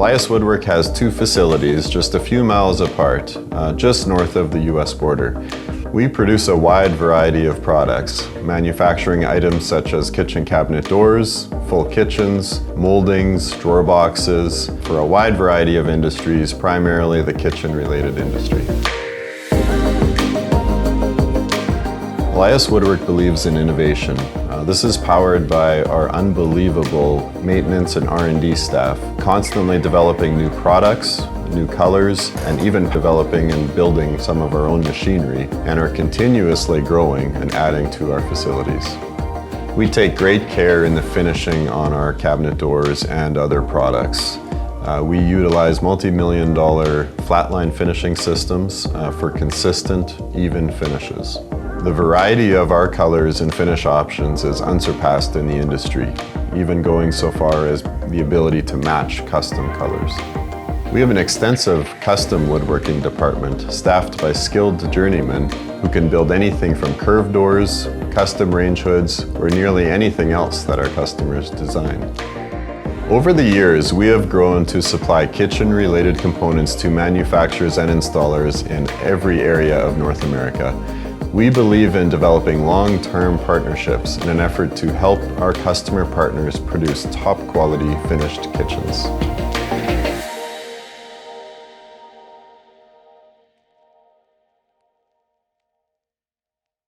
Elias Woodwork has two facilities just a few miles apart, just north of the US border. We produce a wide variety of products, manufacturing items such as kitchen cabinet doors, full kitchens, moldings, drawer boxes, for a wide variety of industries, primarily the kitchen-related industry. Elias Woodwork believes in innovation. This is powered by our unbelievable maintenance and R&D staff, constantly developing new products, new colors, and even developing and building some of our own machinery, and are continuously growing and adding to our facilities. We take great care in the finishing on our cabinet doors and other products. We utilize multi-million-dollar flatline finishing systems for consistent, even finishes. The variety of our colors and finish options is unsurpassed in the industry, even going so far as the ability to match custom colors. We have an extensive custom woodworking department staffed by skilled journeymen who can build anything from curved doors, custom range hoods, or nearly anything else that our customers design. Over the years, we have grown to supply kitchen-related components to manufacturers and installers in every area of North America. We believe in developing long-term partnerships in an effort to help our customer partners produce top-quality finished kitchens.